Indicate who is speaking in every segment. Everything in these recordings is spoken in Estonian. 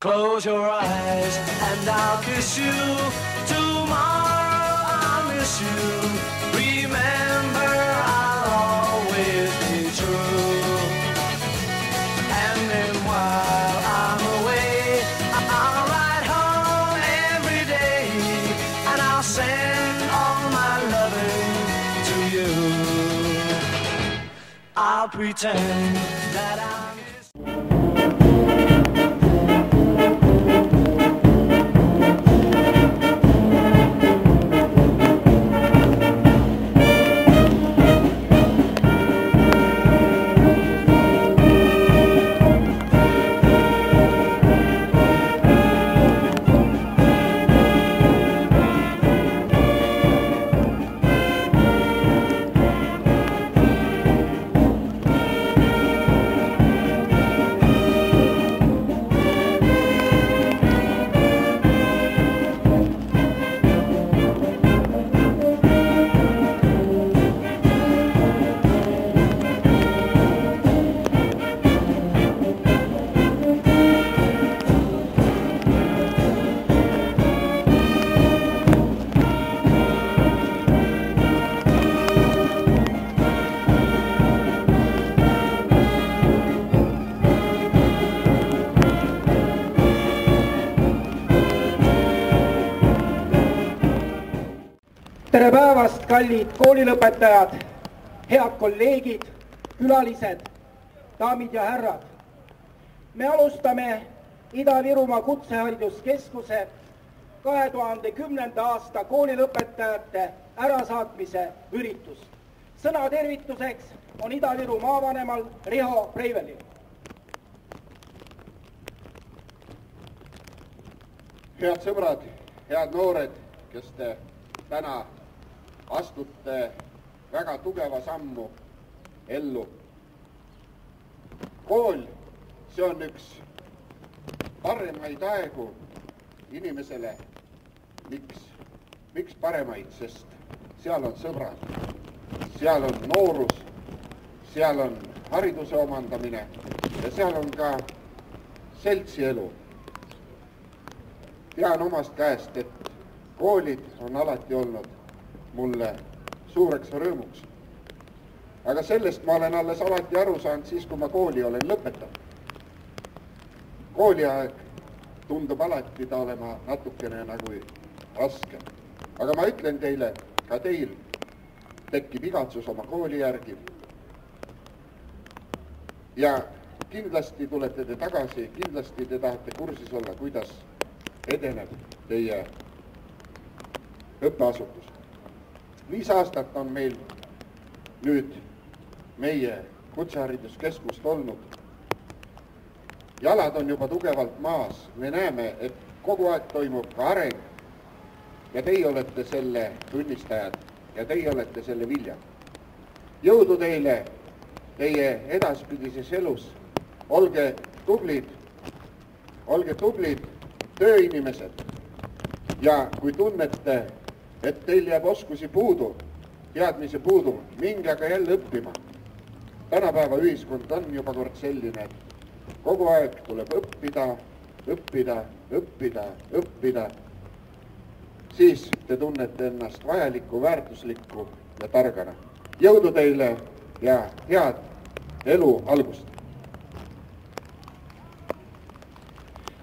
Speaker 1: Close your eyes and I'll kiss you. Tomorrow I'll miss you. Remember, I'll always be true. And then while I'm away, I'll ride home every day, and I'll send all my loving to you. I'll pretend that I'm
Speaker 2: Tere päevast, kallid koolilõpetajad, head kolleegid, külalised, daamid ja härrad. Me alustame Ida-Virumaa Kutsehariduskeskuse 2010. aasta koolilõpetajate ärasaatmise üritust. Sõna tervituseks on Ida-Viru maavanemal Riho Breivelil.
Speaker 3: Head sõbrad, head noored, kes te täna astute väga tugeva sammu ellu. Kool, see on üks paremaid aegu inimesele. Miks paremaid? Sest seal on sõbrad, seal on noorus, seal on hariduse omandamine ja seal on ka seltsielu. Tean omast käest, et koolid on alati olnud mulle suureks rõõmuks. Aga sellest ma olen alles alati aru saanud siis, kui ma kooli olen lõpetanud. Kooliaeg tundub alati ta olema natukene nagu raske. Aga ma ütlen teile, ka teil tekib igatsus oma kooli järgi. Ja kindlasti tulete te tagasi, kindlasti te tahate kursis olla, kuidas edeneb teie õppeasutus. 5 aastat on meil nüüd meie kutsehariduskeskust olnud. Jalad on juba tugevalt maas. Me näeme, et kogu aeg toimub ka areng ja teie olete selle tunnistajad ja teie olete selle vilja. Jõudu teile teie edaspidises elus. Olge tublid tööinimesed. Ja kui tunnete, et teil jääb oskusi puudu, teadmise puudu, minge aga jälle õppima. Tänapäeva ühiskond on juba kord selline, et kogu aeg tuleb õppida. Siis te tunnete ennast vajalikku, väärtuslikku ja targana. Jõudu teile ja head elu algust!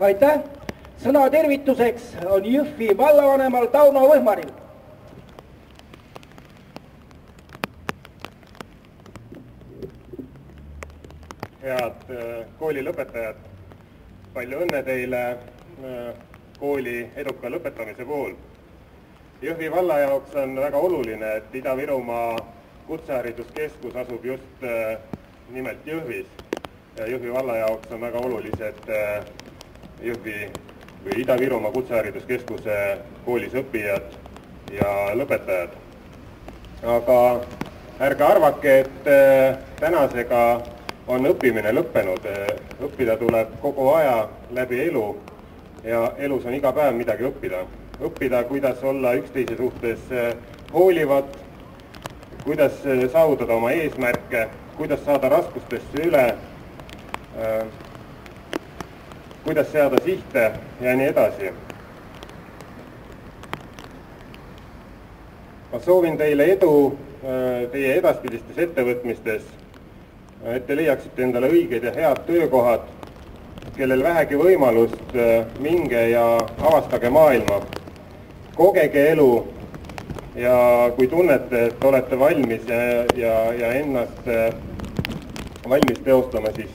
Speaker 2: Aitäh! Sõna tervituseks on Jõhvi vallavanemal Tauno Võhmaril.
Speaker 4: Head kooli lõpetajad, palju õnne teile kooli eduka lõpetamise puhul. Jõhvi valla jaoks on väga oluline, et Ida-Virumaa kutsehariduskeskus asub just nimelt Jõhvis. Jõhvi valla jaoks on väga olulised Jõhvi või Ida-Virumaa kutsehariduskeskuse koolis õppijad ja lõpetajad. Aga ärge arvake, et tänasega on õppimine lõppenud. Õppida tuleb kogu aja läbi elu ja elus on iga päev midagi õppida. Õppida, kuidas olla üksteise suhtes hoolivad, kuidas saavutada oma eesmärke, kuidas saada raskustesse üle. kuidas seada sihte ja nii edasi. Ma soovin teile edu teie edaspidistes ettevõtmistes, et te leiaksite endale õiged ja head töökohad, kellel vähegi võimalust, minge ja avastage maailma, kogege elu ja kui tunnete, et olete valmis ja ennast valmis teostama, siis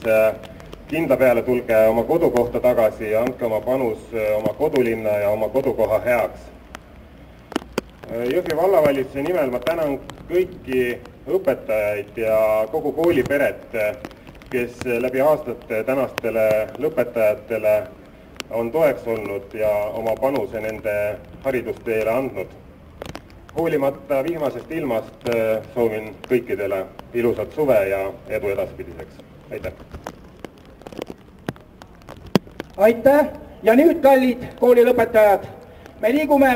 Speaker 4: kindla peale tulge oma kodukohta tagasi ja andke oma panus oma kodulinna ja oma kodukoha heaks. Jõhvi vallavalitsuse nimel ma tänan kõiki õpetajaid ja kogu kooliperet, kes läbi aastate tänastele lõpetajatele on toeks olnud ja oma panuse nende haridusteele andnud. Hoolimata vihmasest ilmast soovin kõikidele ilusat suve ja edu edaspidiseks. Aitäh!
Speaker 2: Aitäh! Ja nüüd, kallid koolilõpetajad, me liigume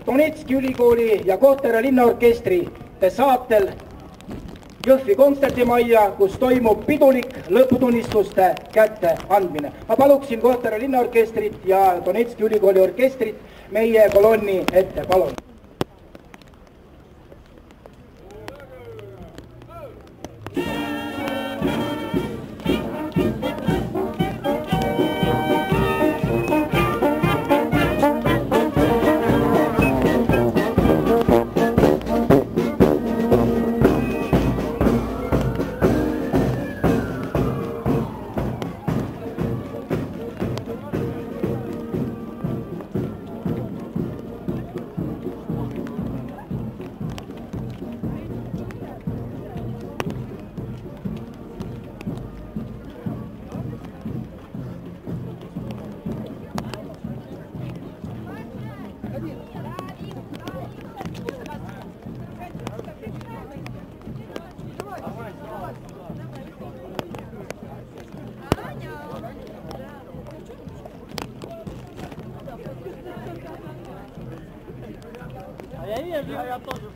Speaker 2: Donetski ülikooli ja Kohtla-Järve linnaorkestri saatel Jõhvi kontserdimajja, kus toimub pidulik lõputunnistuste kätteandmine. Ma paluksin Kohtla-Järve linnaorkestrit ja Donetski ülikooli orkestrit meie kolonni ette, palun.
Speaker 5: Я тоже